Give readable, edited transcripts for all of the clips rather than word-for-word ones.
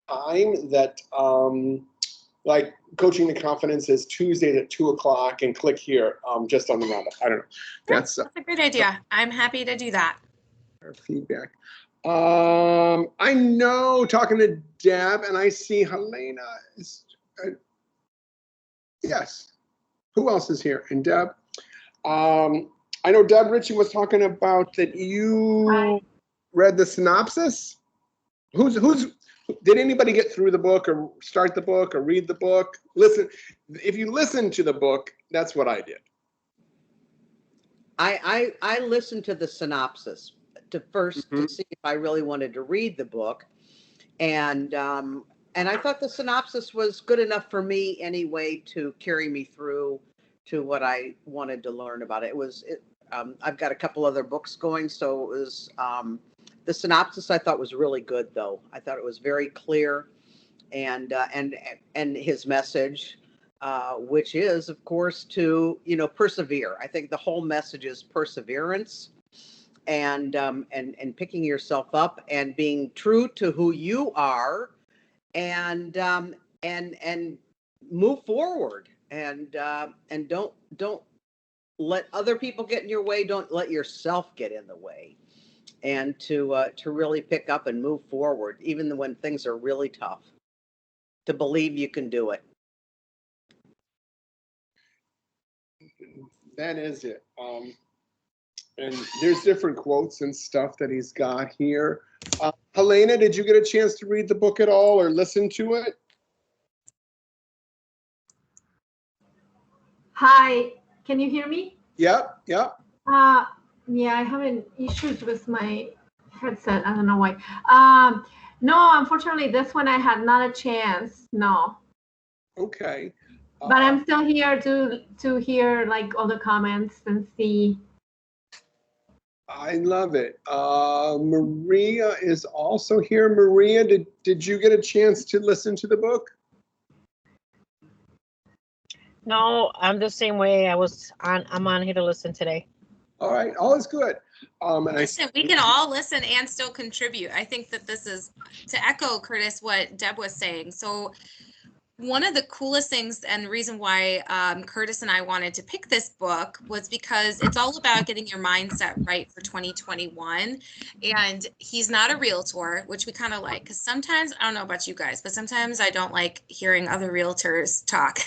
time that like Coaching the Confidence is Tuesdays at 2 o'clock, and click here just on the roundup. I don't know. That's a great idea. I'm happy to do that. Our feedback. I know, talking to Deb, and I see Helena is. Yes. Who else is here? And Deb. I know Deb Ritchie was talking about that you read the synopsis. Did anybody get through the book or start the book or read the book? Listen, if you listen to the book, that's what I did. I listened to the synopsis to see if I really wanted to read the book, and I thought the synopsis was good enough for me anyway to carry me through to what I wanted to learn about it. I've got a couple other books going, so it was the synopsis I thought was really good, though. I thought it was very clear, and his message, which is, of course, to persevere. I think the whole message is perseverance, and picking yourself up and being true to who you are, and move forward, and don't let other people get in your way. Don't let yourself get in the way, and to really pick up and move forward, even when things are really tough. To believe you can do it. That is it. And there's different quotes and stuff that he's got here. Helena, did you get a chance to read the book at all or listen to it? Hi, can you hear me? Yep. Yeah, I have issues with my headset. I don't know why. No, unfortunately, this one I had not a chance. No. Okay. But I'm still here to hear like all the comments and see. I love it. Maria is also here. Maria, did you get a chance to listen to the book? No, I'm the same way. I'm on here to listen today. All right, all is good. Listen, we can all listen and still contribute. I think that this is, to echo, Curtis, what Deb was saying. So one of the coolest things, and the reason why Curtis and I wanted to pick this book, was because it's all about getting your mindset right for 2021. And he's not a realtor, which we kind of like, because sometimes, I don't know about you guys, but sometimes I don't like hearing other realtors talk.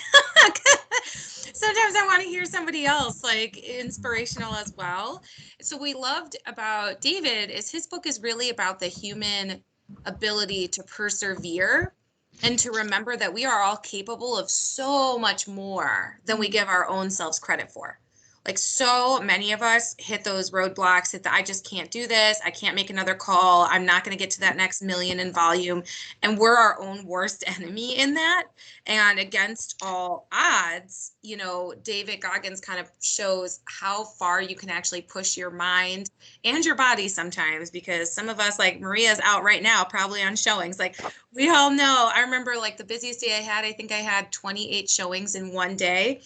Sometimes I want to hear somebody else, like inspirational as well. So we loved about David is his book is really about the human ability to persevere and to remember that we are all capable of so much more than we give our own selves credit for. Like, so many of us hit those roadblocks, I just can't do this. I can't make another call. I'm not going to get to that next million in volume. And we're our own worst enemy in that. And against all odds, David Goggins kind of shows how far you can actually push your mind and your body sometimes, because some of us, like Maria's out right now, probably on showings. Like, we all know, I remember like the busiest day I think I had 28 showings in one day.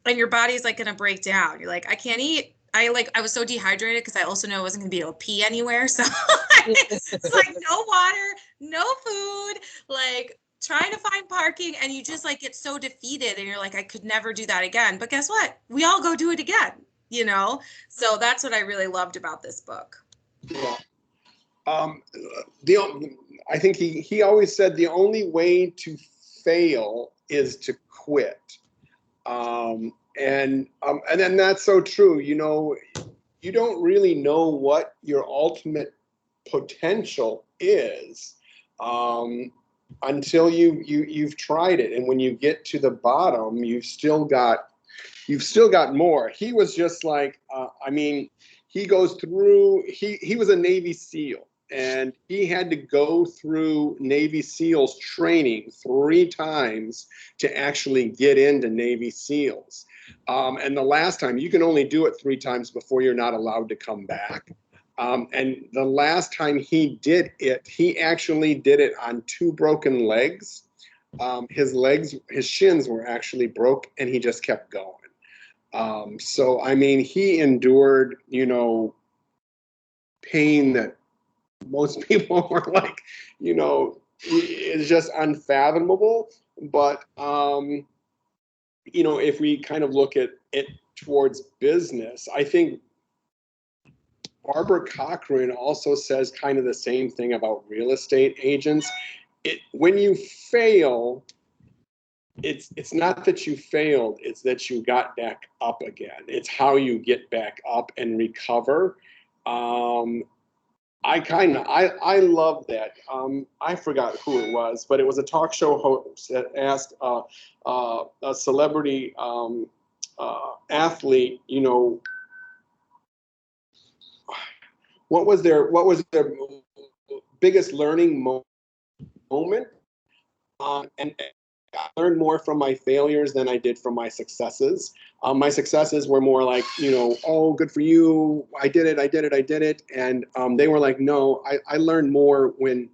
And your body's like going to break down. You're like, I can't eat. I was so dehydrated because I also know I wasn't going to be able to pee anywhere. So it's like no water, no food, like trying to find parking. And you just like get so defeated and you're like, I could never do that again. But guess what? We all go do it again, So that's what I really loved about this book. Yeah. I think he always said the only way to fail is to quit. And then that's so true. You don't really know what your ultimate potential is until you've tried it. And when you get to the bottom, you've still got more. He was just like, he goes through. He was a Navy SEAL. And he had to go through Navy SEALs training 3 times to actually get into Navy SEALs. And the last time, you can only do it 3 times before you're not allowed to come back. And the last time he did it, he actually did it on 2 broken legs. His shins were actually broke, and he just kept going. So, he endured, pain that most people were like, is just unfathomable. But if we kind of look at it towards business, I think Barbara Cochran also says kind of the same thing about real estate agents. When you fail, it's not that you failed, it's that you got back up again. It's how you get back up and recover. I love that. I forgot who it was, but it was a talk show host that asked a celebrity athlete, what was their biggest learning moment, and I learned more from my failures than I did from my successes. My successes were more like, oh, good for you. I did it. And they were like, no, I learned more when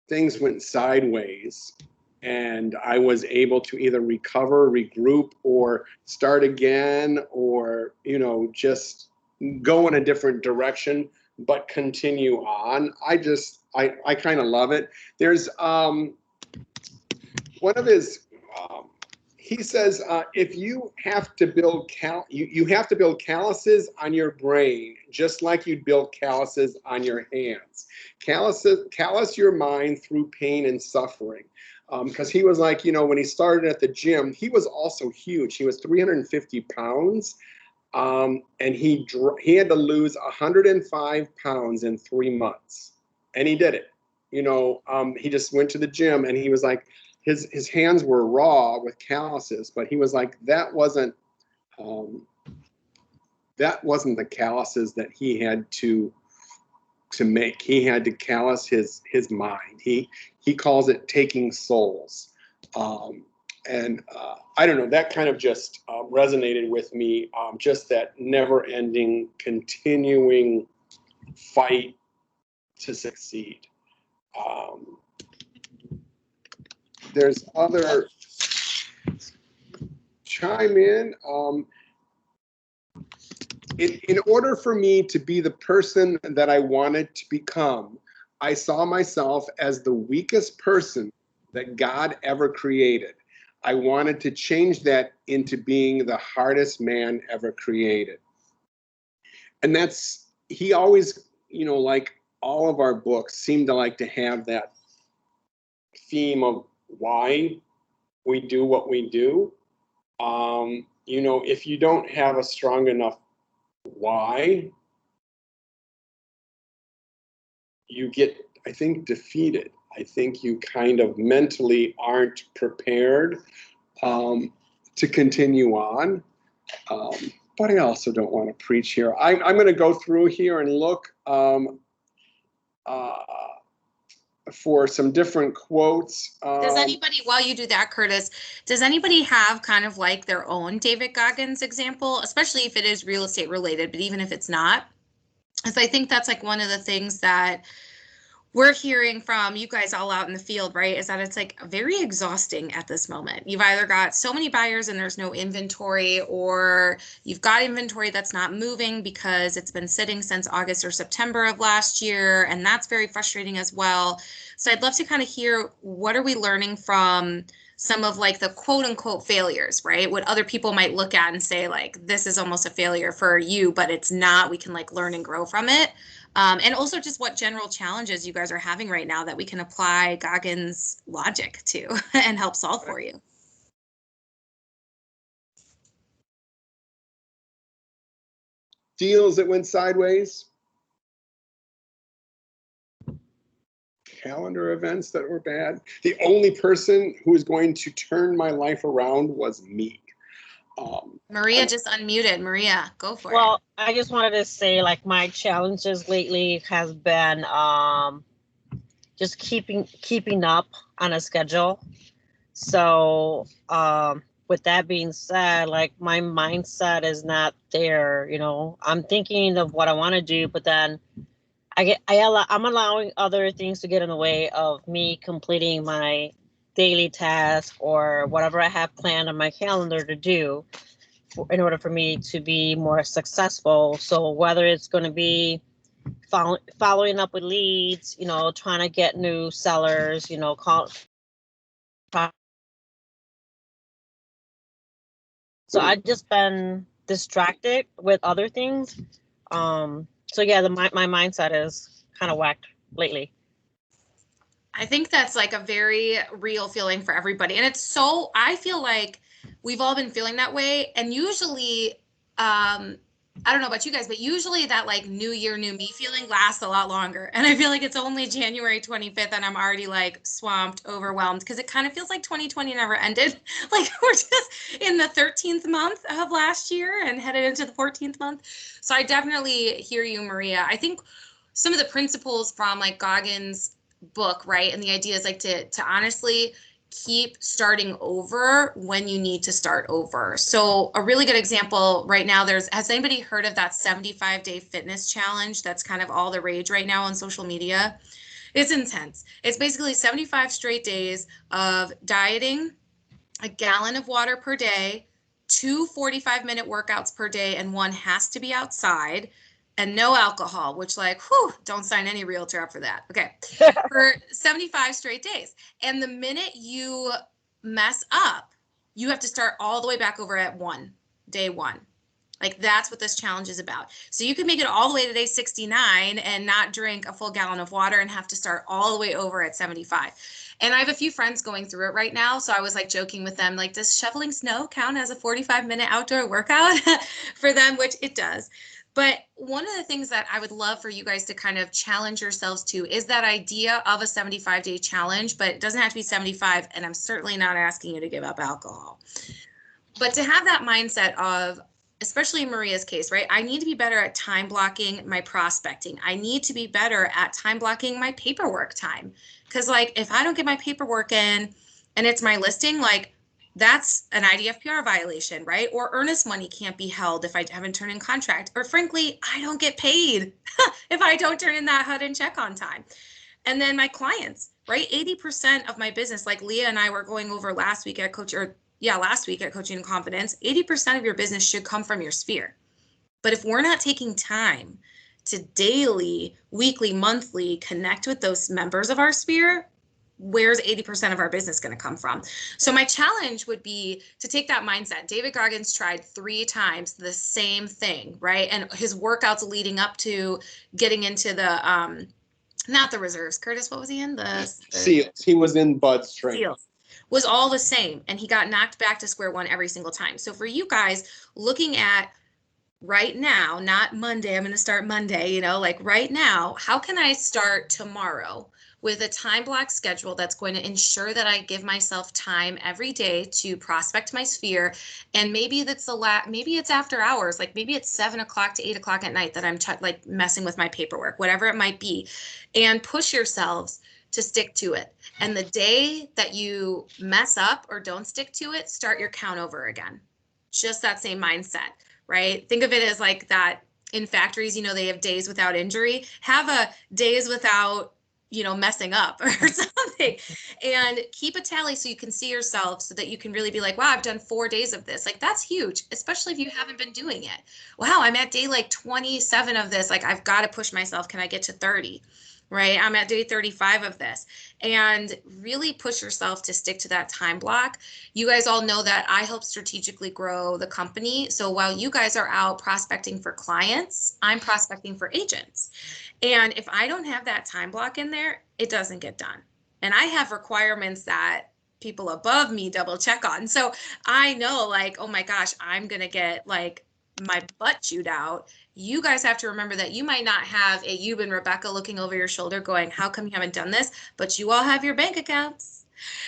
things went sideways and I was able to either recover, regroup, or start again, or, just go in a different direction, but continue on. I kind of love it. There's, one of his, he says, if you have to build you have to build calluses on your brain, just like you'd build calluses on your hands. Callous your mind through pain and suffering. Because he was like, when he started at the gym, he was also huge. He was 350 pounds. And he had to lose 105 pounds in 3 months. And he did it. He just went to the gym and he was like, his hands were raw with calluses, but he was like, that wasn't the calluses that he had to make. He had to callous his mind. He calls it taking souls. And I don't know, that kind of just resonated with me, just that never-ending, continuing fight to succeed. There's other chime in. In order for me to be the person that I wanted to become, I saw myself as the weakest person that God ever created. I wanted to change that into being the hardest man ever created. And he always, like all of our books, seem to like to have that theme of why we do what we do. If you don't have a strong enough why, you get, I think, defeated. I think you kind of mentally aren't prepared to continue on. But I also don't want to preach here. I'm going to go through here and look for some different quotes. Does anybody, while you do that, Curtis, does anybody have kind of like their own David Goggins example, especially if it is real estate related, but even if it's not? Because I think that's like one of the things that we're hearing from you guys all out in the field, right, is that it's like very exhausting at this moment. You've either got so many buyers and there's no inventory, or you've got inventory that's not moving because it's been sitting since August or September of last year, and that's very frustrating as well. So I'd love to kind of hear, what are we learning from some of like the quote unquote failures, right? What other people might look at and say like, this is almost a failure for you, but it's not. We can like learn and grow from it. And also just what general challenges you guys are having right now that we can apply Goggins' logic to and help solve for you. Deals that went sideways. Calendar events that were bad. The only person who was going to turn my life around was me. Maria just unmuted. Maria, go for it. Well, I just wanted to say, like, my challenges lately has been just keeping up on a schedule. So with that being said, like, my mindset is not there. I'm thinking of what I want to do, but then I'm allowing other things to get in the way of me completing my daily task or whatever I have planned on my calendar to do in order for me to be more successful. So whether it's going to be following up with leads, trying to get new sellers, so I've just been distracted with other things. So yeah, my mindset is kind of whacked lately. I think that's like a very real feeling for everybody. And I feel like we've all been feeling that way. And usually, I don't know about you guys, but usually that like new year, new me feeling lasts a lot longer. And I feel like it's only January 25th and I'm already like swamped, overwhelmed, because it kind of feels like 2020 never ended. Like we're just in the 13th month of last year and headed into the 14th month. So I definitely hear you, Maria. I think some of the principles from like Goggins' book, right? And the idea is like to honestly keep starting over when you need to start over. So a really good example right now, has anybody heard of that 75-day fitness challenge? That's kind of all the rage right now on social media. It's intense. It's basically 75 straight days of dieting, a gallon of water per day, 2 45-minute workouts per day, and one has to be outside, and no alcohol, which like, whew, don't sign any realtor up for that. Okay, for 75 straight days. And the minute you mess up, you have to start all the way back over at day one. Like that's what this challenge is about. So you can make it all the way to day 69 and not drink a full gallon of water and have to start all the way over at 75. And I have a few friends going through it right now. So I was like joking with them, like, does shoveling snow count as a 45-minute outdoor workout for them? Which it does. But one of the things that I would love for you guys to kind of challenge yourselves to is that idea of a 75-day challenge, but it doesn't have to be 75. And I'm certainly not asking you to give up alcohol. But to have that mindset of, especially in Maria's case, right? I need to be better at time blocking my prospecting. I need to be better at time blocking my paperwork time. Because like, if I don't get my paperwork in and it's my listing, like that's an IDFPR violation, right? Or earnest money can't be held if I haven't turned in contract. Or frankly, I don't get paid if I don't turn in that HUD and check on time. And then my clients, right? 80% of my business, like Leah and I were going over last week at Coaching and Confidence, 80% of your business should come from your sphere. But if we're not taking time to daily, weekly, monthly connect with those members of our sphere, where's 80% of our business going to come from? So my challenge would be to take that mindset. David Goggins tried 3 times the same thing, right? And his workouts leading up to getting into the, not the reserves. Curtis, what was he in? The SEALs. He was in Bud's training. SEALs. Was all the same, and he got knocked back to square one every single time. So for you guys looking at right now, not Monday, I'm going to start Monday, like right now, how can I start tomorrow with a time block schedule that's going to ensure that I give myself time every day to prospect my sphere? And maybe maybe it's after hours, like maybe it's 7 o'clock to 8 o'clock at night that I'm like messing with my paperwork, whatever it might be, and push yourselves to stick to it. And the day that you mess up or don't stick to it, start your count over again. Just that same mindset, right? Think of it as like that in factories, they have days without injury. Have a days without, messing up or something, and keep a tally so you can see yourself, so that you can really be like, wow, I've done 4 days of this. Like that's huge, especially if you haven't been doing it. Wow, I'm at day like 27 of this. Like I've got to push myself. Can I get to 30? Right? I'm at day 35 of this, and really push yourself to stick to that time block. You guys all know that I help strategically grow the company. So while you guys are out prospecting for clients, I'm prospecting for agents. And if I don't have that time block in there, it doesn't get done. And I have requirements that people above me double check on. So I know like, oh my gosh, I'm going to get like my butt chewed out. You guys have to remember that you might not have a Yub and Rebecca looking over your shoulder going, how come you haven't done this? But you all have your bank accounts.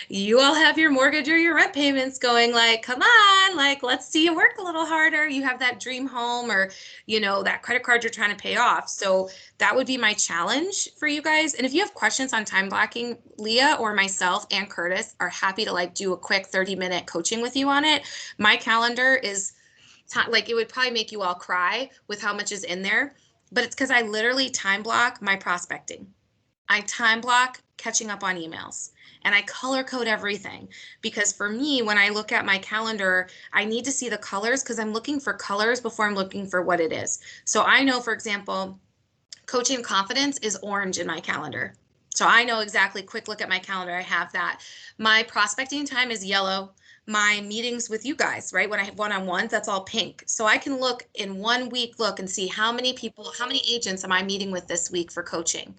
You all have your mortgage or your rent payments going like, come on, like, let's see you work a little harder. You have that dream home or, that credit card you're trying to pay off. So that would be my challenge for you guys. And if you have questions on time blocking, Leah or myself and Curtis are happy to like do a quick 30-minute coaching with you on it. My calendar is like, it would probably make you all cry with how much is in there, but it's because I literally time block my prospecting. I time block catching up on emails, and I color code everything, because for me, when I look at my calendar, I need to see the colors because I'm looking for colors before I'm looking for what it is. So I know, for example, Coaching confidence is orange in my calendar. So I know exactly, quick look at my calendar, I have that. My prospecting time is yellow. My meetings with you guys, right? When I have one-on-ones, that's all pink. So I can look in 1 week, look and see how many people, how many agents am I meeting with this week for coaching?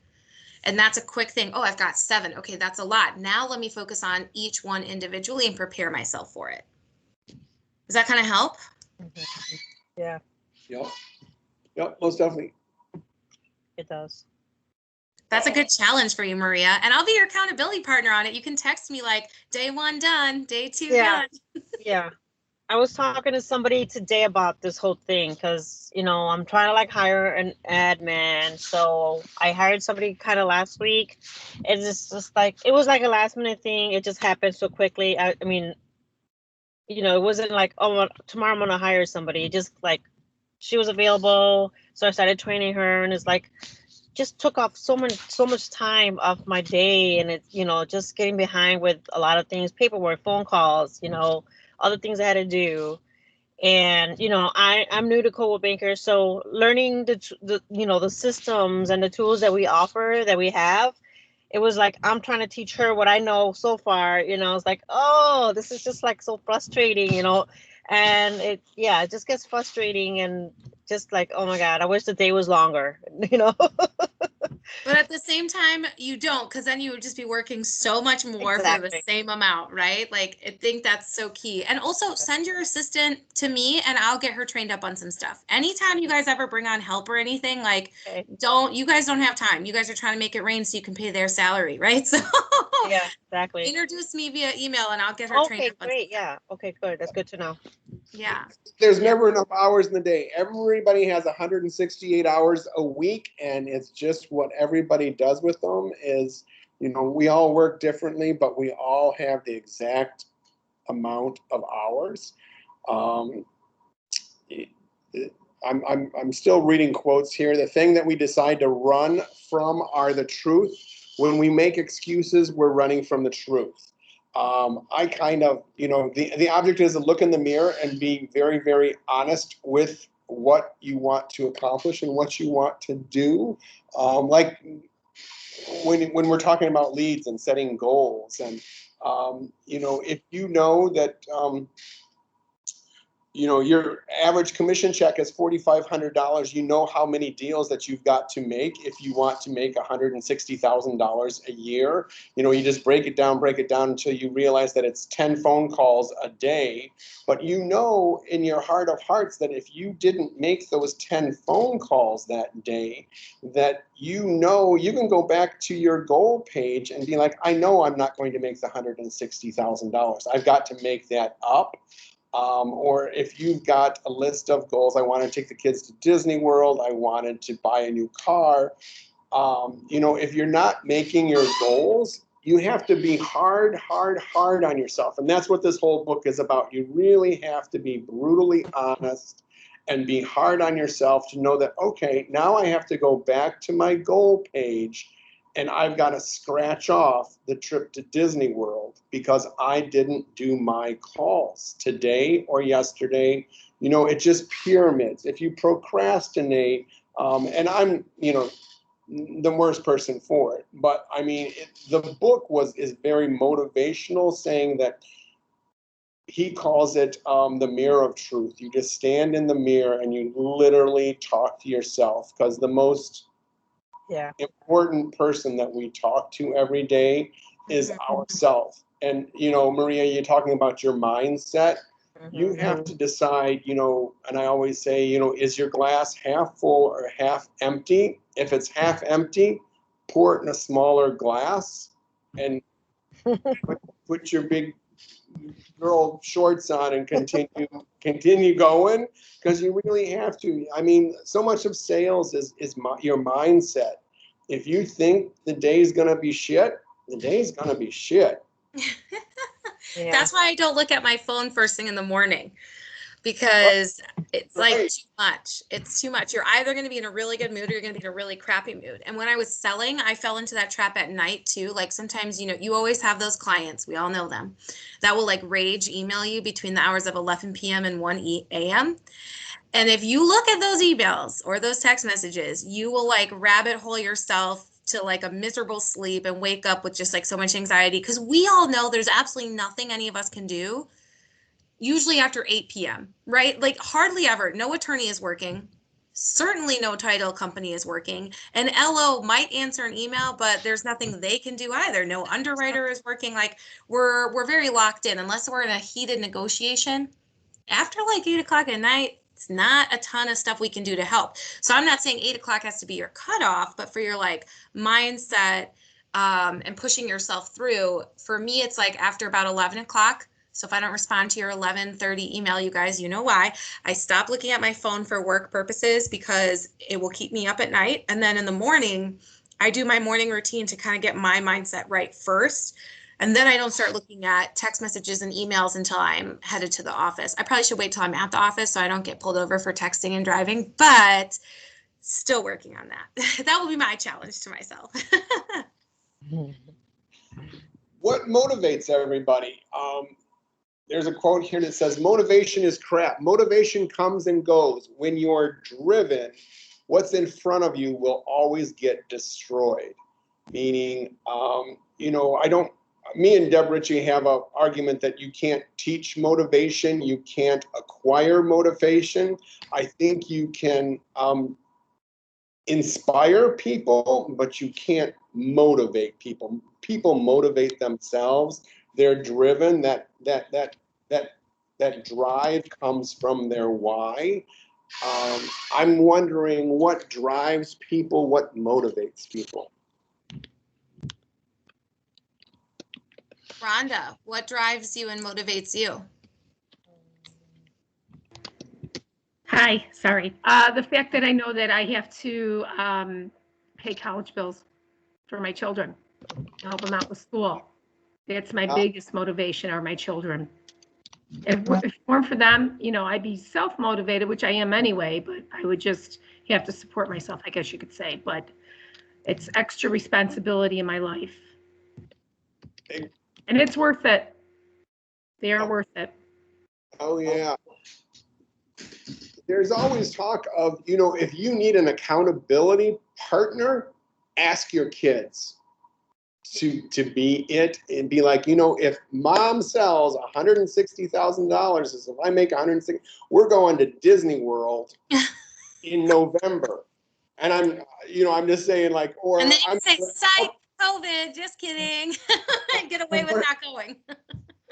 And that's a quick thing. Oh, I've got 7. Okay, that's a lot. Now let me focus on each one individually and prepare myself for it. Does that kind of help? Yeah, Yep. Yep, most definitely. it does. That's a good challenge for you, Maria. And I'll be your accountability partner on it. You can text me like day 1 done, day 2 Yeah. done. Yeah. I was talking to somebody today about this whole thing because, I'm trying to like hire an admin. So I hired somebody kind of last week. It's just like, it was like a last minute thing. It just happened so quickly. I mean, it wasn't like, oh, tomorrow I'm going to hire somebody. It just like she was available. So I started training her and it's like, just took off so much time off my day. And it's, just getting behind with a lot of things, paperwork, phone calls, other things I had to do. And I'm new to Coldwell Banker, so learning the systems and the tools that we offer, that we have, it was like I'm trying to teach her what I know so far. It's like, oh, this is just like so frustrating, and it just gets frustrating and just like, oh my God, I wish the day was longer. But at the same time, you don't, because then you would just be working so much more for the Exactly. same amount, right? Like, I think that's so key. And also send your assistant to me and I'll get her trained up on some stuff. Anytime you guys ever bring on help or anything, like, Okay. you guys don't have time. You guys are trying to make it rain so you can pay their salary, right? So Yeah, exactly. introduce me via email and I'll get her trained Okay, up on great. Yeah. Okay, good. That's good to know. Yeah. There's Yeah. never enough hours in the day. Everybody has 168 hours a week, and it's just what everybody does with them is, we all work differently, but we all have the exact amount of hours. Um, I'm still reading quotes here. The thing that we decide to run from are the truth. When we make excuses, we're running from the truth. I kind of, the object is to look in the mirror and be very, very honest with what you want to accomplish and what you want to do. Like when we're talking about leads and setting goals, and if you know that your average commission check is $4,500. You know how many deals that you've got to make if you want to make $160,000 a year. You just break it down until you realize that it's 10 phone calls a day. But in your heart of hearts that if you didn't make those 10 phone calls that day, that you can go back to your goal page and be like, I know I'm not going to make the $160,000. I've got to make that up. Or if you've got a list of goals, I want to take the kids to Disney World, I wanted to buy a new car. If you're not making your goals, you have to be hard on yourself. And that's what this whole book is about. You really have to be brutally honest and be hard on yourself to know that, okay, now I have to go back to my goal page and I've got to scratch off the trip to Disney World because I didn't do my calls today or yesterday. It just pyramids. If you procrastinate, and I'm, the worst person for it, but I mean, the book is very motivational, saying that he calls it the mirror of truth. You just stand in the mirror and you literally talk to yourself, because the most important person that we talk to every day is ourselves. And Maria, you're talking about your mindset. You have to decide, and I always say, is your glass half full or half empty? If it's half empty, pour it in a smaller glass and put your big girl shorts on and continue going, because you really have to. I mean, so much of sales is your mindset. If you think the day's gonna be shit, the day's gonna be shit. Yeah. That's why I don't look at my phone first thing in the morning, because it's like too much. It's too much. You're either going to be in a really good mood or you're going to be in a really crappy mood. And when I was selling, I fell into that trap at night too. Like sometimes, you always have those clients, we all know them, that will like rage email you between the hours of 11 p.m. and 1 a.m. And if you look at those emails or those text messages, you will like rabbit hole yourself to like a miserable sleep and wake up with just like so much anxiety, because we all know there's absolutely nothing any of us can do usually after 8 p.m., right? Like hardly ever. No attorney is working. Certainly no title company is working. And LO might answer an email, but there's nothing they can do either. No underwriter is working. Like we're very locked in unless we're in a heated negotiation. After like 8 o'clock at night, it's not a ton of stuff we can do to help. So I'm not saying 8 o'clock has to be your cutoff, but for your like mindset and pushing yourself through, for me, it's like after about 11 o'clock. So if I don't respond to your 11:30 email, you guys, you know why. I stop looking at my phone for work purposes because it will keep me up at night. And then in the morning, I do my morning routine to kind of get my mindset right first. And then I don't start looking at text messages and emails until I'm headed to the office. I probably should wait till I'm at the office so I don't get pulled over for texting and driving, but still working on that. That will be my challenge to myself. What motivates everybody? There's a quote here that says, motivation is crap. Motivation comes and goes. When you're driven, what's in front of you will always get destroyed. Meaning, me and Deb Ritchie have an argument that you can't teach motivation. You can't acquire motivation. I think you can inspire people, but you can't motivate people. People motivate themselves. They're driven. That drive comes from their why. I'm wondering what drives people, what motivates people. Rhonda, what drives you and motivates you? Hi, sorry. The fact that I know that I have to pay college bills for my children, help them out with school. That's my biggest motivation, are my children. If it weren't for them, I'd be self-motivated, which I am anyway, but I would just have to support myself, I guess you could say. But it's extra responsibility in my life. And it's worth it. They are worth it. Oh, yeah. There's always talk of, if you need an accountability partner, ask your kids to be it and be like, if mom sells $160,000, as if I make 160, we're going to Disney World in November. And I'm just saying like, or and then you say, psych, COVID, just kidding. Get away with not going.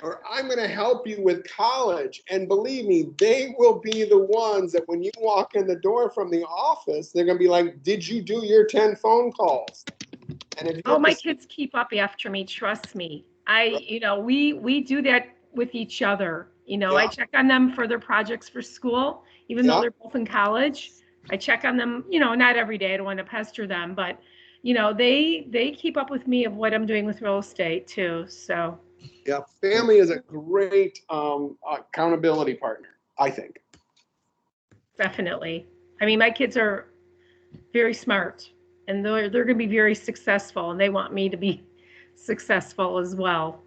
Or I'm going to help you with college. And believe me, they will be the ones that when you walk in the door from the office, they're going to be like, did you do your 10 phone calls? And if my kids keep up after me. Trust me. We do that with each other. I check on them for their projects for school, even though they're both in college. I check on them, not every day. I don't want to pester them, but they keep up with me of what I'm doing with real estate too. So. Yeah, family is a great accountability partner, I think. Definitely. I mean, my kids are very smart, and they're going to be very successful, and they want me to be successful as well.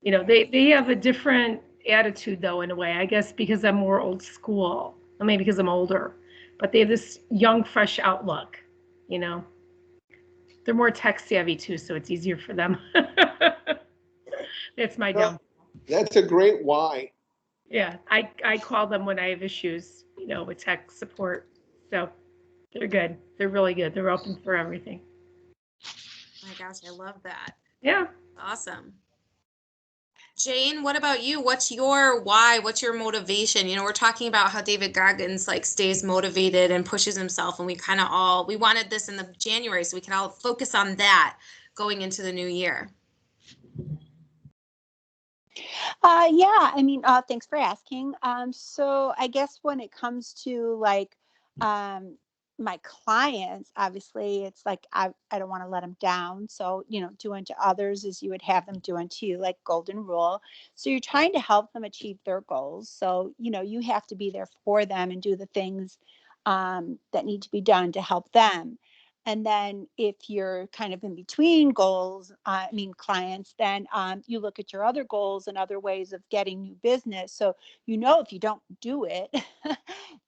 They have a different attitude, though, in a way, I guess, because I'm more old school. I mean, because I'm older, but they have this young, fresh outlook. They're more tech savvy too, so it's easier for them. That's my downfall. That's a great why. Yeah, I call them when I have issues, with tech support. So they're good. They're really good. They're open for everything. Oh my gosh, I love that. Yeah. Awesome. Jane, what about you? What's your why? What's your motivation? We're talking about how David Goggins like stays motivated and pushes himself, and we wanted this in the January so we can all focus on that going into the new year. Yeah, I mean, thanks for asking. So I guess when it comes to like my clients, obviously it's like I don't want to let them down. So, do unto others as you would have them do unto you, like golden rule. So you're trying to help them achieve their goals. So, you have to be there for them and do the things that need to be done to help them. And then if you're kind of in between goals, clients, then you look at your other goals and other ways of getting new business. So, if you don't do it,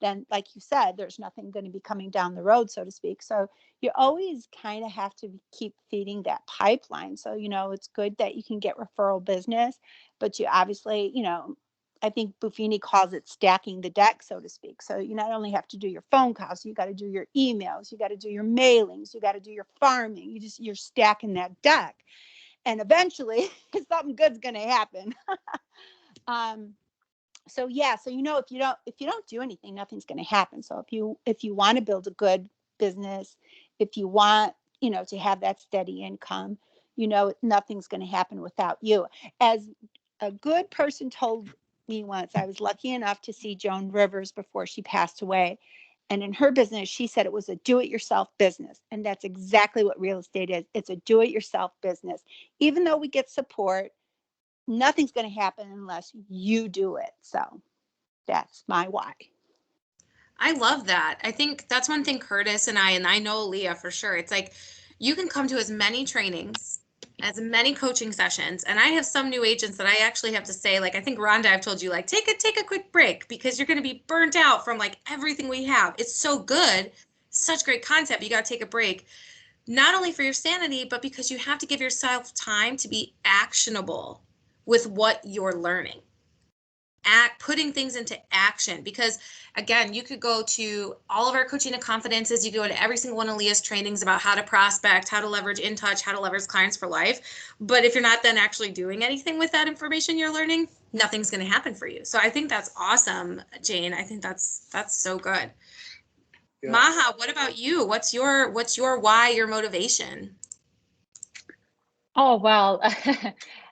then like you said, there's nothing going to be coming down the road, so to speak. So you always kind of have to keep feeding that pipeline. So, it's good that you can get referral business, but you obviously, I think Buffini calls it stacking the deck, so to speak. So you not only have to do your phone calls, you got to do your emails, you got to do your mailings, you got to do your farming. You're stacking that deck, and eventually something good's going to happen. So yeah, so if you don't do anything, nothing's going to happen. So if you want to build a good business, if you want to have that steady income, nothing's going to happen without you. As a good person told me once, I was lucky enough to see Joan Rivers before she passed away, and in her business she said it was a do-it-yourself business, and that's exactly what real estate is. It's a do-it-yourself business. Even though we get support, nothing's going to happen unless you do it. So that's my why. I love that. I think that's one thing Curtis and I know Leah for sure. It's like you can come to as many trainings, as many coaching sessions. And I have some new agents that I actually have to say, like, I think Rhonda, I've told you, like, take a quick break because you're going to be burnt out from like everything we have. It's so good. Such great concept. You got to take a break, not only for your sanity, but because you have to give yourself time to be actionable with what you're learning. Putting things into action, because again, you could go to all of our coaching and confidences, you go to every single one of Leah's trainings about how to prospect, how to leverage in touch, how to leverage clients for life, but if you're not then actually doing anything with that information you're learning, nothing's going to happen for you. So I think that's awesome, Jane. I think that's so good. Yeah. Maha, what about you? What's your why, your motivation? Oh, well,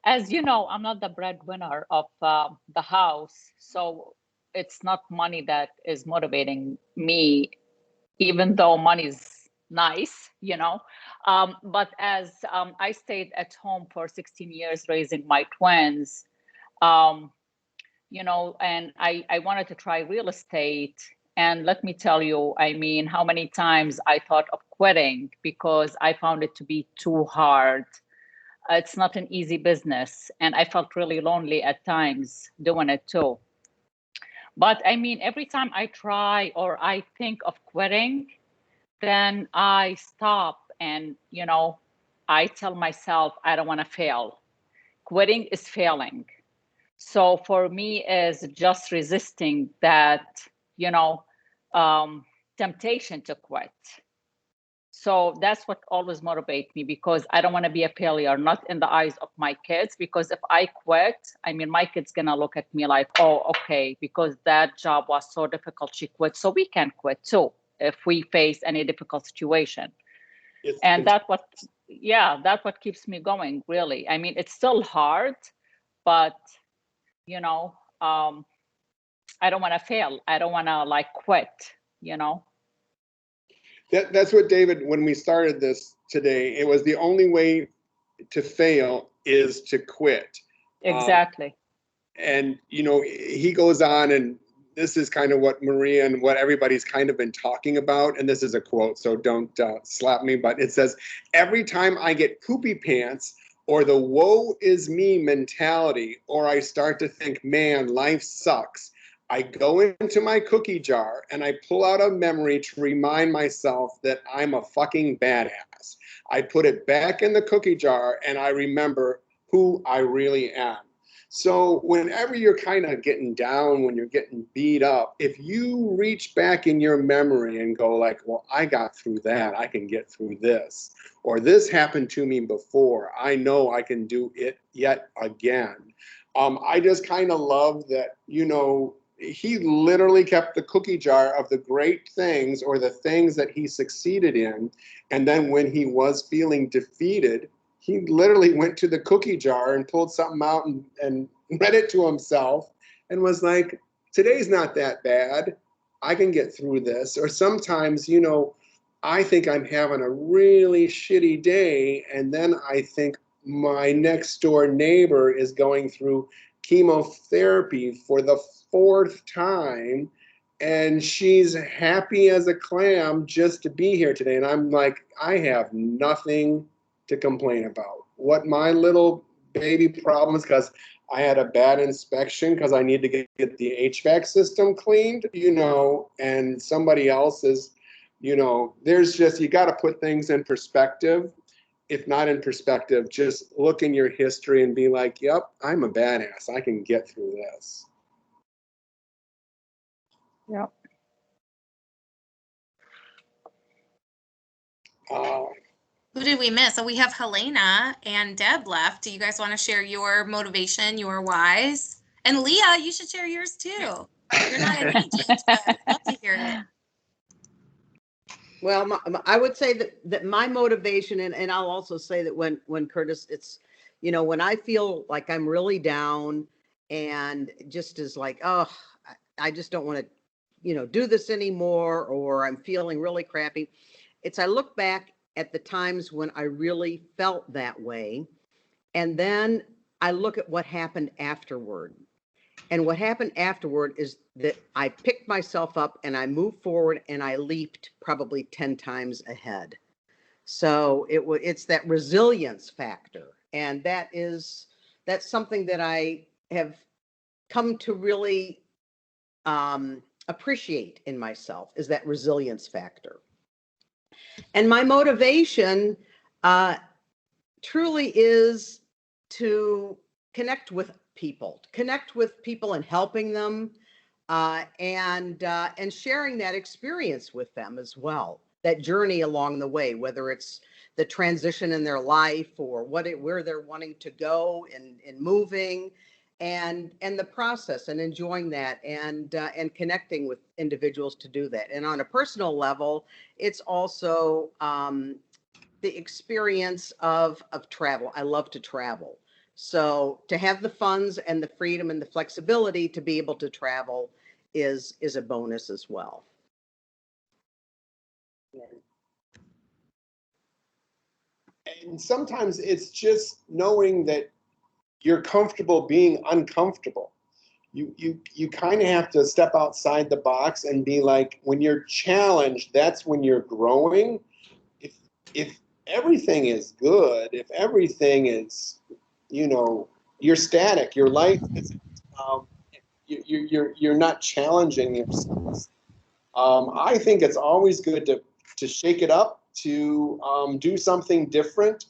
as you know, I'm not the breadwinner of the house. So it's not money that is motivating me, even though money is nice, But as I stayed at home for 16 years raising my twins, and I wanted to try real estate. And let me tell you, how many times I thought of quitting because I found it to be too hard. It's not an easy business. And I felt really lonely at times doing it too. But every time I try or I think of quitting, then I stop and, I tell myself, I don't want to fail. Quitting is failing. So for me is just resisting that, temptation to quit. So that's what always motivates me, because I don't want to be a failure, not in the eyes of my kids, because if I quit, my kid's going to look at me like, oh, okay, because that job was so difficult, she quit. So we can quit too if we face any difficult situation. That's what keeps me going, really. It's still hard, but, I don't want to fail. I don't want to quit, That's what David, when we started this today, it was the only way to fail is to quit. Exactly. And, he goes on, and this is kind of what Maria and what everybody's kind of been talking about. And this is a quote, so don't slap me, but it says, every time I get poopy pants or the woe is me mentality, or I start to think, man, life sucks, I go into my cookie jar and I pull out a memory to remind myself that I'm a fucking badass. I put it back in the cookie jar and I remember who I really am. So whenever you're kind of getting down, when you're getting beat up, if you reach back in your memory and go like, well, I got through that, I can get through this, or this happened to me before, I know I can do it yet again. I just kind of love that, he literally kept the cookie jar of the great things or the things that he succeeded in. And then when he was feeling defeated, he literally went to the cookie jar and pulled something out and read it to himself and was like, today's not that bad. I can get through this. Or sometimes, I think I'm having a really shitty day. And then I think my next door neighbor is going through chemotherapy for the 4th time, and she's happy as a clam just to be here today. And I'm like, I have nothing to complain about. What my little baby problems, because I had a bad inspection because I need to get the HVAC system cleaned, and somebody else's, there's just, you got to put things in perspective. If not in perspective, just look in your history and be like, yep, I'm a badass. I can get through this. Yep. Who did we miss? So we have Helena and Deb left. Do you guys want to share your motivation, your whys? And Leah, you should share yours too. You're not an agent, but I'd love to hear it. Well, I would say that my motivation, and I'll also say that when Curtis, it's, when I feel like I'm really down and just is like, oh, I just don't want to, do this anymore, or I'm feeling really crappy. I look back at the times when I really felt that way. And then I look at what happened afterward. And what happened afterward is that I picked myself up and I moved forward and I leaped probably 10 times ahead. So it's that resilience factor. And that's something that I have come to really appreciate in myself, is that resilience factor. And my motivation truly is to connect with people and helping them, and sharing that experience with them as well. That journey along the way, whether it's the transition in their life or where they're wanting to go in moving, and the process, and enjoying that, and connecting with individuals to do that. And on a personal level, it's also the experience of travel. I love to travel. So to have the funds and the freedom and the flexibility to be able to travel is a bonus as well. And sometimes it's just knowing that you're comfortable being uncomfortable. You kind of have to step outside the box and be like, when you're challenged, that's when you're growing. If everything is good, if everything is, you're static, your life is, you're not challenging yourself. I think it's always good to shake it up, to do something different,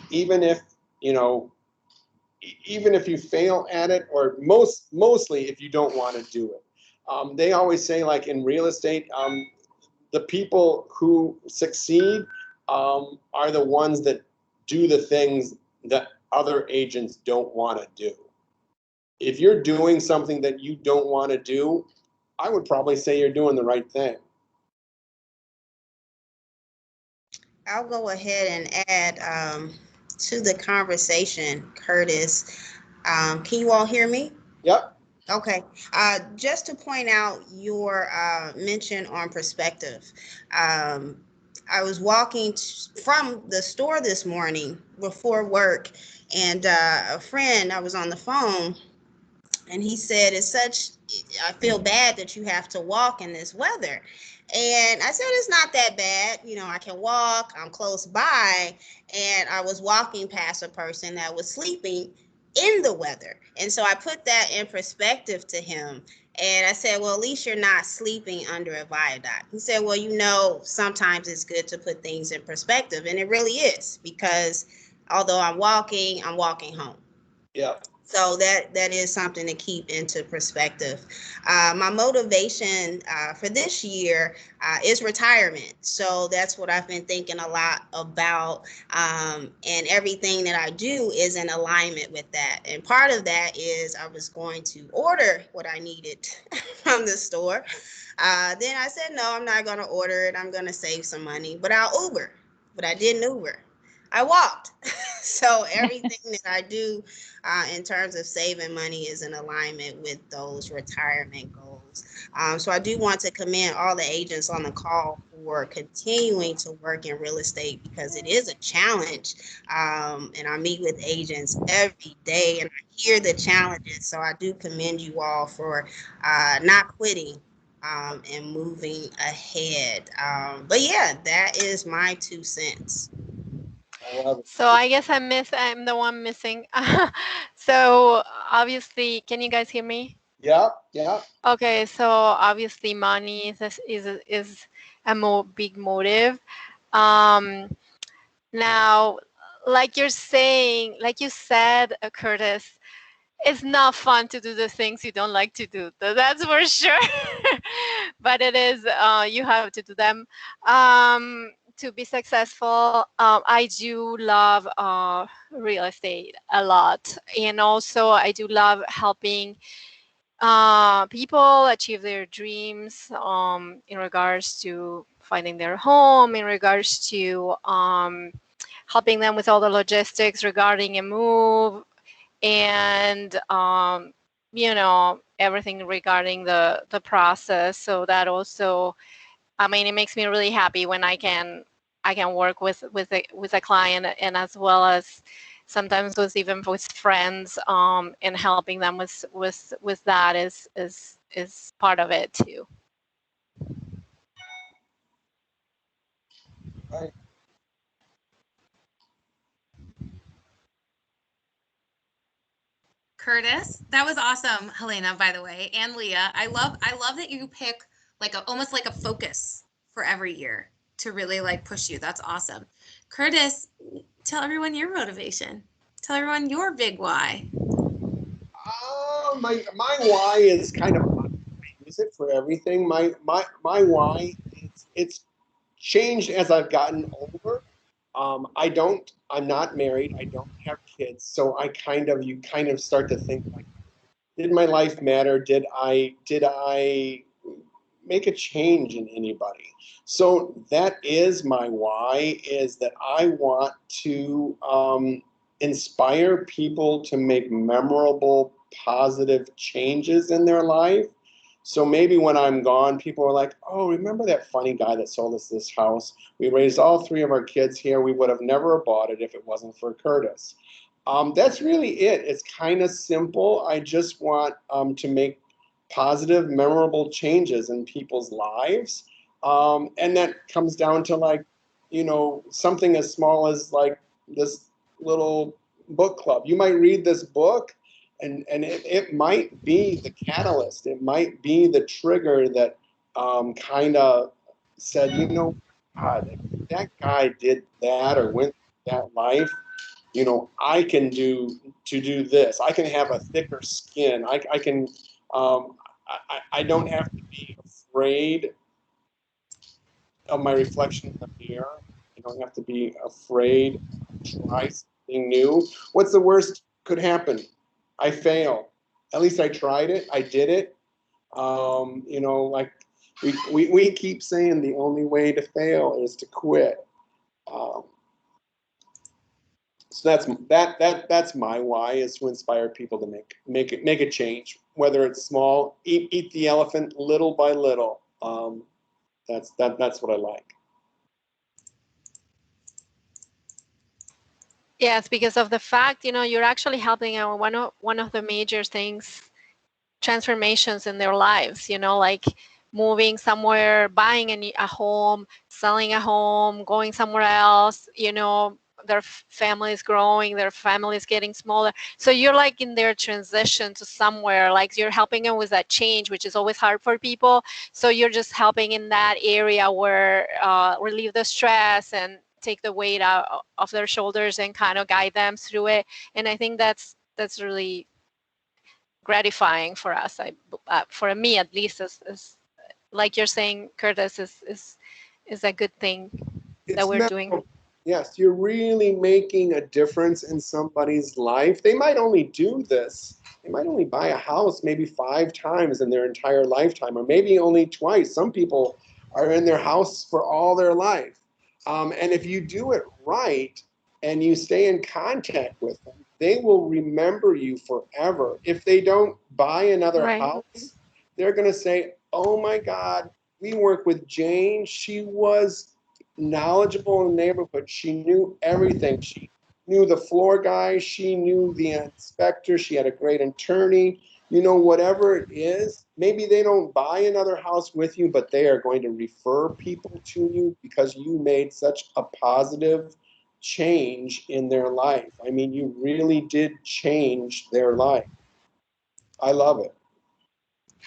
even if you fail at it, or mostly if you don't want to do it. They always say, like in real estate, the people who succeed are the ones that do the things that other agents don't want to do. If you're doing something that you don't want to do, I would probably say you're doing the right thing. I'll go ahead and add to the conversation, Curtis. Can you all hear me? Yep. Okay. Just to point out your mention on perspective. I was walking from the store this morning before work, and a friend, I was on the phone, and he said, I feel bad that you have to walk in this weather. And I said, it's not that bad. I can walk, I'm close by. And I was walking past a person that was sleeping in the weather. And so I put that in perspective to him. And I said, well, at least you're not sleeping under a viaduct. He said, well, sometimes it's good to put things in perspective. And it really is, because although I'm walking home. Yeah. So that is something to keep into perspective. My motivation for this year is retirement. So that's what I've been thinking a lot about. And everything that I do is in alignment with that. And part of that is I was going to order what I needed from the store. Then I said, no, I'm not going to order it. I'm going to save some money, but I'll Uber. But I didn't Uber. I walked. So everything that I do in terms of saving money is in alignment with those retirement goals. So I do want to commend all the agents on the call for continuing to work in real estate, because it is a challenge. And I meet with agents every day and I hear the challenges. So I do commend you all for not quitting and moving ahead. But yeah, that is my 2 cents. I love it. So I guess I'm the one missing. So obviously, can you guys hear me? Yeah, yeah. Okay, so obviously money is a big motive. Um, Now, like you're saying, like you said, Curtis, it's not fun to do the things you don't like to do. That's for sure. But it is, you have to do them to be successful. I do love real estate a lot. And also, I do love helping people achieve their dreams in regards to finding their home, in regards to helping them with all the logistics regarding a move, and everything regarding the process. So that also, I mean, it makes me really happy when I can work with a client, and as well as sometimes even with friends, and helping them with that is part of it too. Right. Curtis, that was awesome, Helena, by the way, and Leah. I love that you pick like almost like a focus for every year to really like push you. That's awesome. Curtis, tell everyone your motivation. Tell everyone your big why. My why is kind of, I use it for everything. My why, it's changed as I've gotten older. I'm not married. I don't have kids. So you kind of start to think like, did my life matter? Did I make a change in anybody? So that is my why, is that I want to inspire people to make memorable, positive changes in their life. So maybe when I'm gone, people are like, oh, remember that funny guy that sold us this house? We raised all 3 of our kids here. We would have never bought it if it wasn't for Curtis. That's really it. It's kind of simple. I just want to make positive, memorable changes in people's lives. And that comes down to like, something as small as like this little book club. You might read this book, and it might be the catalyst. It might be the trigger that kind of said, God, if that guy did that or went that life, I can do this. I can have a thicker skin. I can, I don't have to be afraid of my reflection in the mirror. I don't have to be afraid to try something new. What's the worst could happen? I fail. At least I tried it. I did it. Like we keep saying the only way to fail is to quit. Um, so that's my why, is to inspire people to make a change, whether it's small. Eat the elephant little by little. That's what I like. Yes, because of the fact, you're actually helping out one of the major things, transformations in their lives, like moving somewhere, buying a home, selling a home, going somewhere else, their family is growing, their family is getting smaller. So you're like in their transition to somewhere, like you're helping them with that change, which is always hard for people. So you're just helping in that area where relieve the stress and take the weight out of their shoulders and kind of guide them through it. And I think that's really gratifying for us. For me at least, is like you're saying, Curtis, is a good thing that we're doing. Yes, you're really making a difference in somebody's life. They might only do this. They might only buy a house maybe 5 times in their entire lifetime, or maybe only twice. Some people are in their house for all their life. And if you do it right and you stay in contact with them, they will remember you forever. If they don't buy another house, they're going to say, oh my God, we work with Jane. She was knowledgeable in the neighborhood. She knew everything. She knew the floor guy. She knew the inspector. She had a great attorney. whatever it is, maybe they don't buy another house with you, but they are going to refer people to you because you made such a positive change in their life. I mean, you really did change their life. I love it.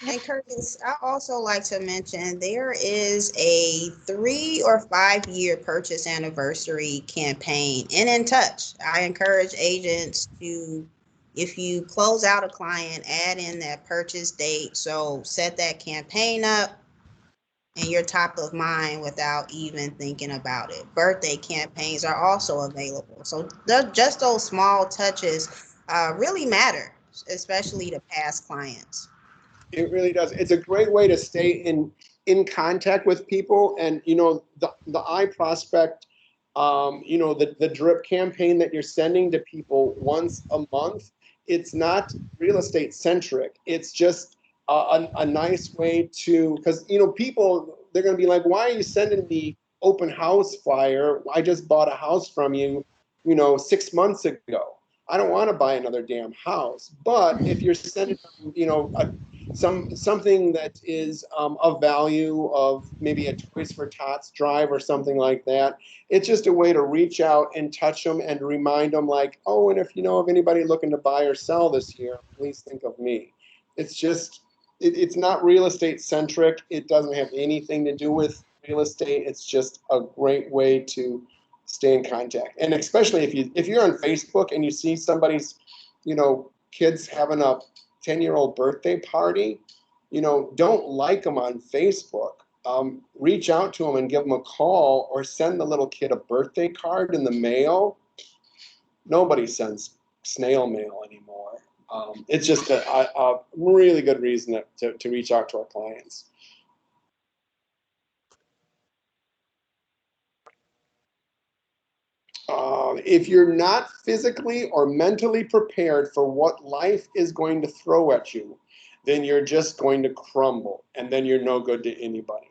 And Curtis, I also like to mention there is a 3 or 5 year purchase anniversary campaign In Touch. I encourage agents to, if you close out a client, add in that purchase date. So set that campaign up and you're top of mind without even thinking about it. Birthday campaigns are also available. So just those small touches really matter, especially to past clients. It really does. It's a great way to stay in contact with people. And the iProspect, the drip campaign that you're sending to people once a month, it's not real estate centric. It's just a nice way to, because people, they're going to be like, why are you sending the open house flyer? I just bought a house from you 6 months ago. I don't want to buy another damn house. But if you're sending something that is of value, of maybe a Toys for Tots drive or something like that, it's just a way to reach out and touch them and remind them, like, oh, and if you know of anybody looking to buy or sell this year, please think of me. It's just, it's not real estate centric. It doesn't have anything to do with real estate. It's just a great way to stay in contact. And especially if you're on Facebook and you see somebody's kids having a 10-year-old birthday party, don't like them on Facebook. Reach out to them and give them a call, or send the little kid a birthday card in the mail. Nobody sends snail mail anymore. It's just a really good reason to reach out to our clients. If you're not physically or mentally prepared for what life is going to throw at you, then you're just going to crumble, and then you're no good to anybody.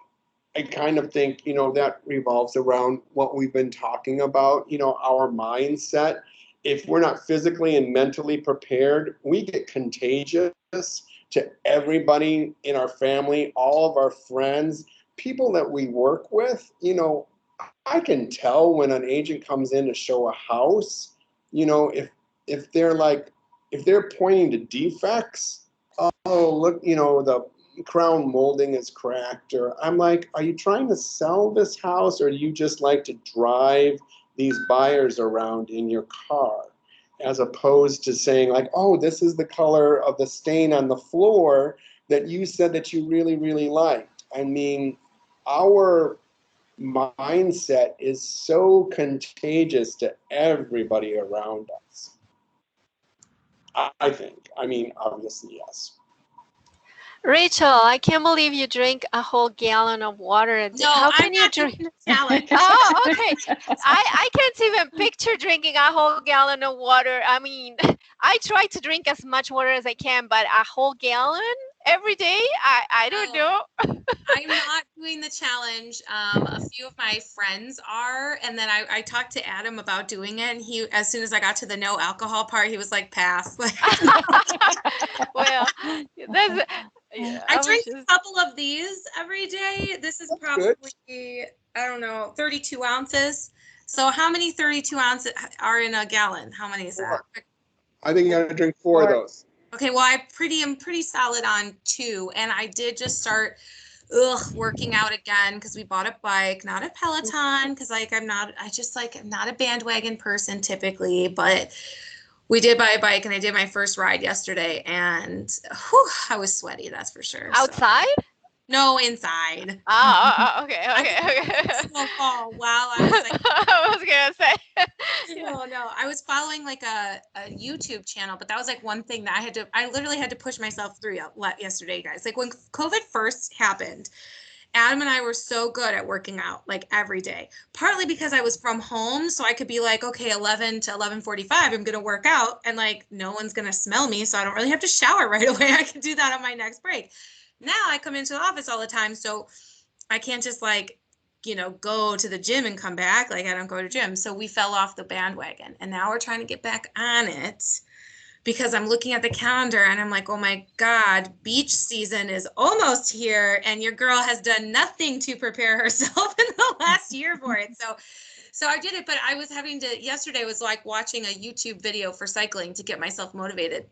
I kind of think, that revolves around what we've been talking about, our mindset. If we're not physically and mentally prepared, we get contagious to everybody in our family, all of our friends, people that we work with. I can tell when an agent comes in to show a house, if they're pointing to defects. Oh, look, the crown molding is cracked, or I'm like, are you trying to sell this house, or do you just like to drive these buyers around in your car, as opposed to saying, like, oh, this is the color of the stain on the floor that you said that you really, really liked. I mean, our mindset is so contagious to everybody around us. I think. I mean, obviously, yes. Rachel, I can't believe you drink a whole gallon of water. No, How can I'm you not drink? doing the challenge. Oh, okay. I can't even picture drinking a whole gallon of water. I mean, I try to drink as much water as I can, but a whole gallon every day? I don't know. I'm not doing the challenge. A few of my friends are, and then I talked to Adam about doing it, and he, as soon as I got to the no alcohol part, he was like, pass. Well, that's, yeah, I was drink just- a couple of these every day. This is probably, I don't know, 32 ounces. So how many 32 ounces are in a gallon? How many is that? I think you gotta drink 4 of those. Okay, well, I'm pretty solid on 2, and I did just start working out again because we bought a bike, not a Peloton, because I'm not a bandwagon person typically, but we did buy a bike, and I did my first ride yesterday, and I was sweaty, that's for sure. Outside? So. No, inside. Okay. Snowfall. Wow, I was like, I was gonna say. No, I was following like a YouTube channel, but that was like one thing that I literally had to push myself through yesterday, guys. Like when COVID first happened, Adam and I were so good at working out like every day, partly because I was from home. So I could be like, okay, 11 to 11:45, I'm going to work out, and like, no one's going to smell me. So I don't really have to shower right away. I can do that on my next break. Now I come into the office all the time. So I can't just like, go to the gym and come back. Like I don't go to gym. So we fell off the bandwagon, and now we're trying to get back on it. because I'm looking at the calendar and I'm like, oh my God, beach season is almost here. And your girl has done nothing to prepare herself in the last year for it. So I did it, but I was having to, yesterday was like watching a YouTube video for cycling to get myself motivated.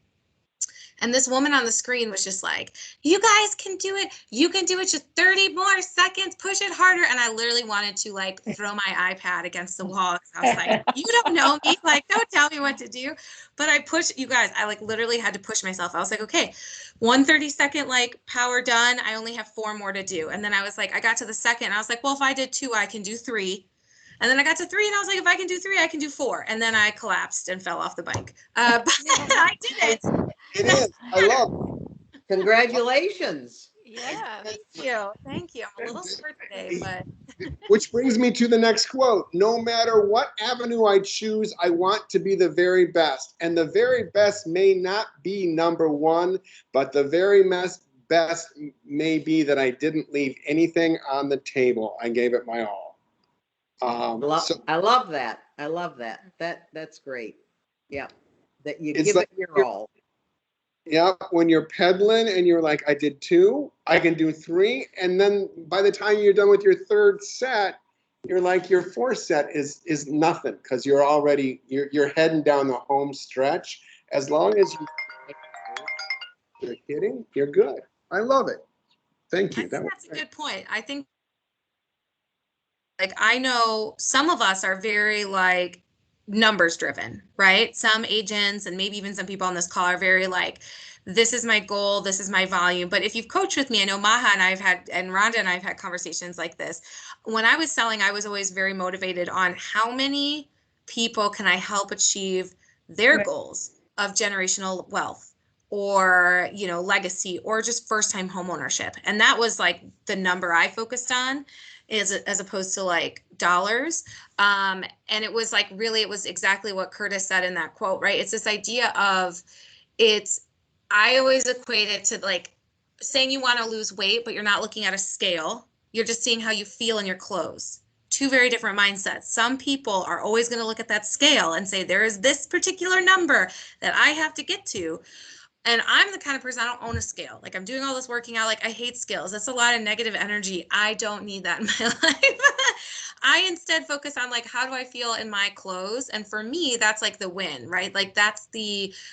And this woman on the screen was just like, you guys can do it. You can do it. Just 30 more seconds. Push it harder. And I literally wanted to like throw my iPad against the wall. I was like, you don't know me. Like, don't tell me what to do. But I pushed, you guys, I like literally had to push myself. I was like, okay, 1 30-second like power done. I only have 4 more to do. And then I was like, I got to the second. I was like, well, if I did 2, I can do 3. And then I got to 3 and I was like, if I can do 3, I can do 4. And then I collapsed and fell off the bike. But I did it. It is. I love it. Congratulations. Yeah. Thank you. I'm a little sore today, but. Which brings me to the next quote. No matter what avenue I choose, I want to be the very best. And the very best may not be number 1, but the very best may be that I didn't leave anything on the table. I gave it my all. I love that. I love that. That's great. Yeah. That you give like it your all. Yeah, when you're pedaling and you're like, I did 2, I can do 3, and then by the time you're done with your 3rd set, you're like your 4th set is nothing because you're already you're heading down the home stretch. As long as you're hitting, you're good. I love it. Thank you. I think that's a good point. I think like I know some of us are very like numbers driven, right? Some agents and maybe even some people on this call are very like, this is my goal, this is my volume. But if you've coached with me, I know Maha and Rhonda and I've had conversations like this. When I was selling, I was always very motivated on how many people can I help achieve their goals of generational wealth or, you know, legacy or just first-time home ownership. And that was like the number I focused on as opposed to like dollars. And it was like, really, it was exactly what Curtis said in that quote, right? It's this idea of I always equate it to like saying you want to lose weight, but you're not looking at a scale. You're just seeing how you feel in your clothes. 2 very different mindsets. Some people are always going to look at that scale and say, there is this particular number that I have to get to. And I'm the kind of person, I don't own a scale. Like I'm doing all this working out, like I hate scales. That's a lot of negative energy. I don't need that in my life. I instead focus on like, how do I feel in my clothes? And for me, that's like the win, right? Like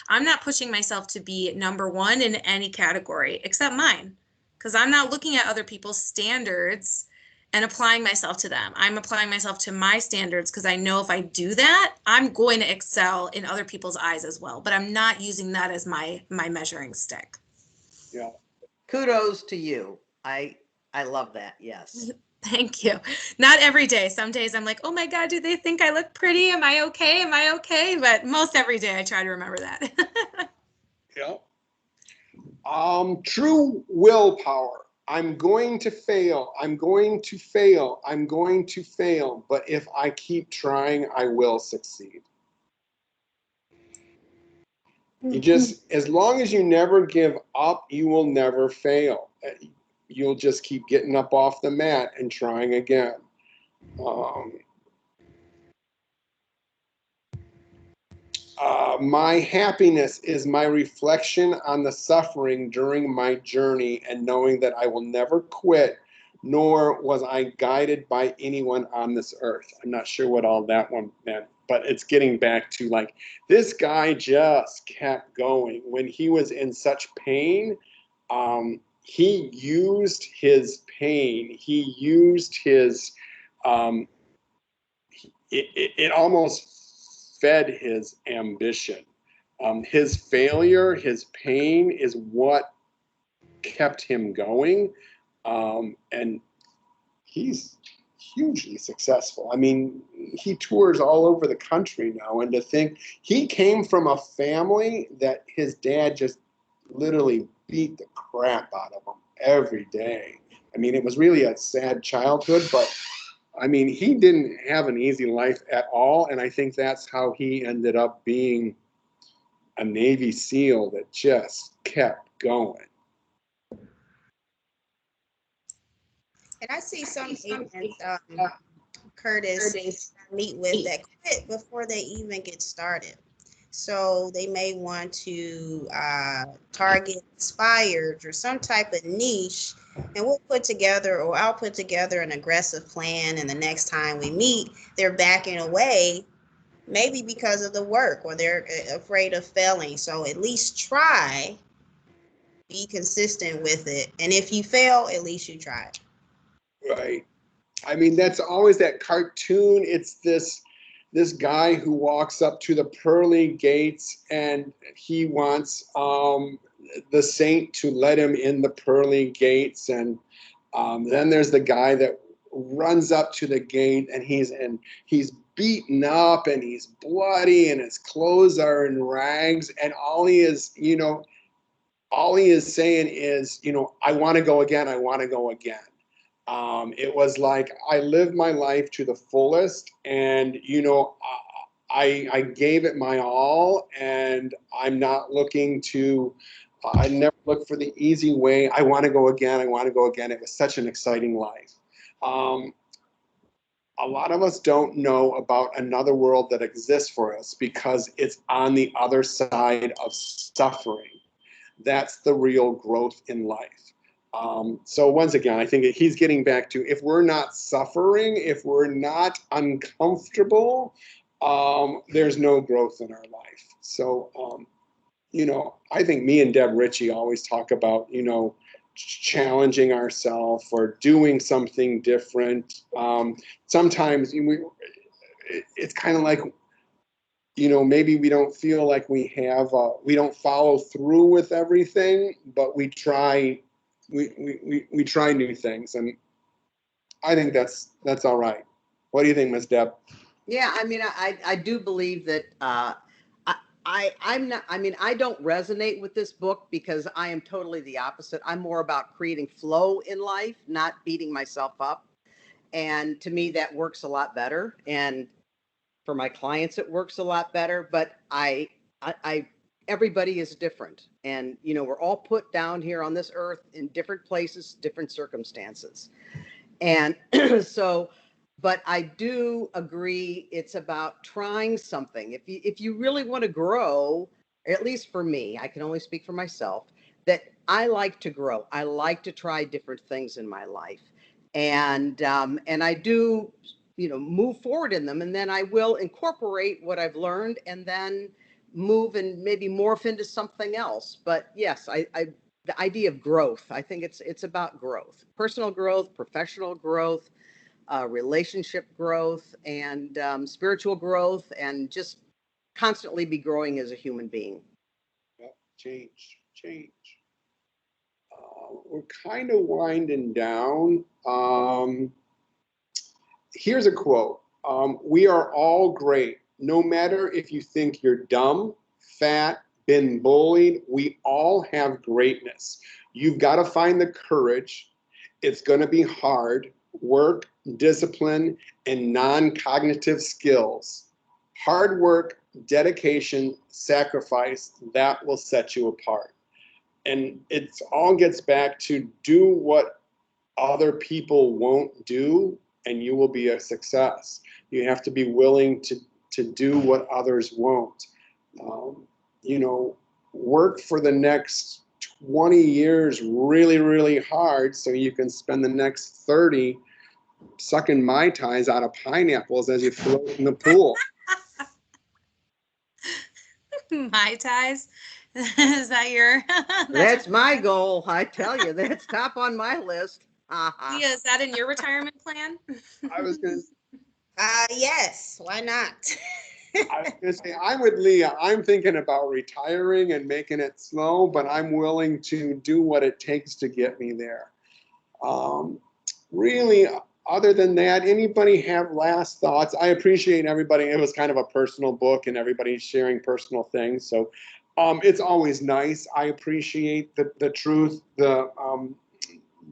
I'm not pushing myself to be number 1 in any category except mine. Because I'm not looking at other people's standards and applying myself to them. I'm applying myself to my standards because I know if I do that, I'm going to excel in other people's eyes as well. But I'm not using that as my measuring stick. Yeah. Kudos to you. I love that. Yes. Thank you. Not every day. Some days I'm like, oh my God, do they think I look pretty? Am I okay? Am I okay? But most every day I try to remember that. Yeah. True willpower. I'm going to fail. I'm going to fail. I'm going to fail. But if I keep trying, I will succeed. You just, as long as you never give up, you will never fail. You'll just keep getting up off the mat and trying again. My happiness is my reflection on the suffering during my journey and knowing that I will never quit, nor was I guided by anyone on this earth. I'm not sure what all that one meant, but it's getting back to like, this guy just kept going. When he was in such pain, he used his pain. He used his, it almost fed his ambition. His failure, his pain is what kept him going. And he's hugely successful. I mean, he tours all over the country now. And to think he came from a family that his dad just literally beat the crap out of him every day. I mean, it was really a sad childhood, but I mean, he didn't have an easy life at all, and I think that's how he ended up being a Navy SEAL that just kept going. And I see some agents, Curtis, meet with that quit before they even get started. So they may want to target inspired or some type of niche, and we'll put together, or I'll put together an aggressive plan. And the next time we meet, they're backing away, maybe because of the work or they're afraid of failing. So at least try, be consistent with it. And if you fail, at least you tried. Right. I mean, that's always that cartoon. It's this guy who walks up to the pearly gates and he wants the saint to let him in the pearly gates. And then there's the guy that runs up to the gate and he's beaten up and he's bloody and his clothes are in rags. And all he is saying is, I want to go again. I want to go again. It was like I lived my life to the fullest, and I gave it my all, and I'm not looking to. I never look for the easy way. I want to go again. I want to go again. It was such an exciting life. A lot of us don't know about another world that exists for us because it's on the other side of suffering. That's the real growth in life. So once again, I think he's getting back to, if we're not suffering, if we're not uncomfortable, there's no growth in our life. So, I think me and Deb Ritchie always talk about, challenging ourselves or doing something different. Sometimes it's kind of like, maybe we don't feel like we don't follow through with everything, but we try. We try new things, and I think that's all right. What do you think, Ms. Deb? Yeah, I mean, I do believe that I'm not, I mean, I don't resonate with this book because I am totally the opposite. I'm more about creating flow in life, not beating myself up. And to me, that works a lot better. And for my clients, it works a lot better. But everybody is different. And, we're all put down here on this earth in different places, different circumstances. And so, but I do agree it's about trying something. If you really want to grow, at least for me, I can only speak for myself, that I like to grow. I like to try different things in my life. And I do, move forward in them, and then I will incorporate what I've learned and then move and maybe morph into something else. But yes, the idea of growth, I think it's about growth, personal growth, professional growth, relationship growth, and spiritual growth, and just constantly be growing as a human being. Change. We're kind of winding down. Here's a quote. We are all great. No matter if you think you're dumb, fat, been bullied, we all have greatness. You've got to find the courage. It's going to be hard. Work, discipline, and non-cognitive skills. Hard work, dedication, sacrifice, that will set you apart. And it all gets back to do what other people won't do, and you will be a success. You have to be willing to do what others won't. Work for the next 20 years really, really hard so you can spend the next 30 sucking Mai Tais out of pineapples as you float in the pool. Mai Tais? Is that your... That's my goal. I tell you, that's top on my list. Leah, is that in your retirement plan? I was going to... Yes, why not? I was going to say, I'm with Leah. I'm thinking about retiring and making it slow, but I'm willing to do what it takes to get me there. Really, other than that, anybody have last thoughts? I appreciate everybody. It was kind of a personal book and everybody sharing personal things. So it's always nice. I appreciate the truth, the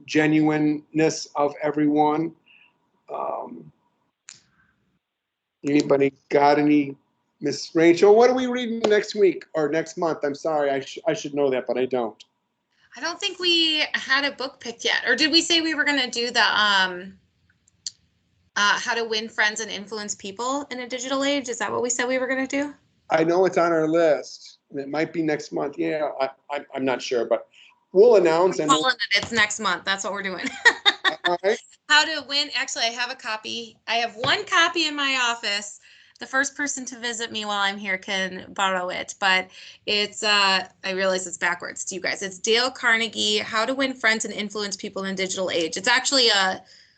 genuineness of everyone. Anybody got any? Miss Rachel, what are we reading next week or next month? I'm sorry, I should know that, but I don't. I don't think we had a book picked yet. Or did we say we were going to do the how to win friends and influence people in a digital age? Is that what we said we were going to do? I know it's on our list. It might be next month. Yeah, I'm not sure, but we'll announce. I'm And calling it. It's next month. That's what we're doing. all right. How to win. Actually, I have a copy. I have one copy in my office. The first person to visit me while I'm here can borrow it, but it's, I realize it's backwards to you guys. It's Dale Carnegie, How to Win Friends and Influence People in a Digital Age. It's actually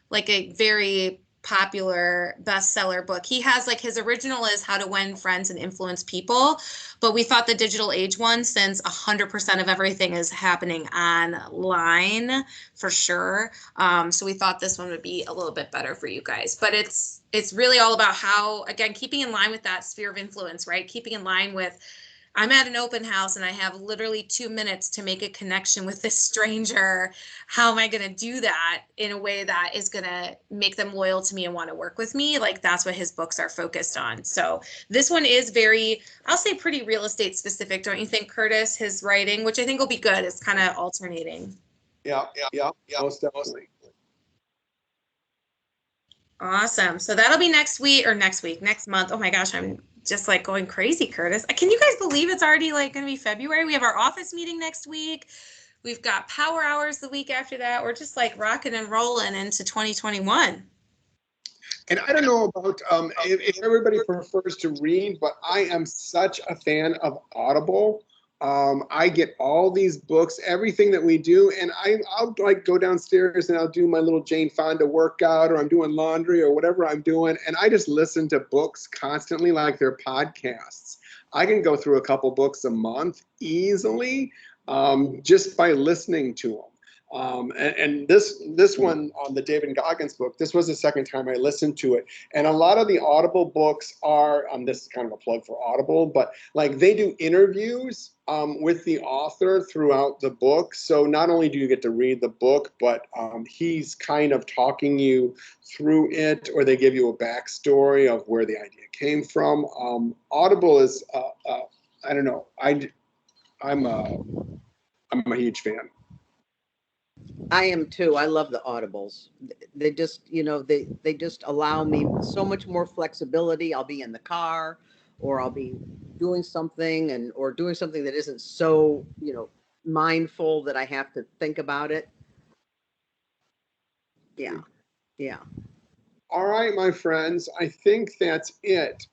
like a very popular bestseller book. He has like his original is How to Win Friends and Influence People, but we thought the digital age one, since 100% of everything is happening online for sure. So we thought this one would be a little bit better for you guys, but it's really all about how, again, keeping in line with that sphere of influence, right? Keeping in line with, I'm at an open house and I have literally 2 minutes to make a connection with this stranger. How am I going to do that in a way that is going to make them loyal to me and want to work with me? Like, that's what his books are focused on. So this one is very, I'll say, pretty real estate specific. Don't you think, Curtis? His writing, which I think will be good. It's kind of alternating. Yeah, most definitely. Awesome. So that'll be next month. Oh my gosh, I'm just like going crazy, Curtis. Can you guys believe it's already like going to be February? We have our office meeting next week. We've got power hours the week after that. We're just like rocking and rolling into 2021. And I don't know about if everybody prefers to read, but I am such a fan of Audible. I get all these books, everything that we do, and I'll like go downstairs and I'll do my little Jane Fonda workout, or I'm doing laundry or whatever I'm doing, and I just listen to books constantly like they're podcasts. I can go through a couple books a month easily, just by listening to them. And this one on the David Goggins book, this was the second time I listened to it. And a lot of the Audible books are, this is kind of a plug for Audible, but like they do interviews with the author throughout the book. So not only do you get to read the book, but he's kind of talking you through it, or they give you a backstory of where the idea came from. Audible is, I don't know, I'm a huge fan. I am too. I love the audibles. They just, they just allow me so much more flexibility. I'll be in the car, or I'll be doing something or doing something that isn't so, mindful that I have to think about it. Yeah. Yeah. All right, my friends, I think that's it.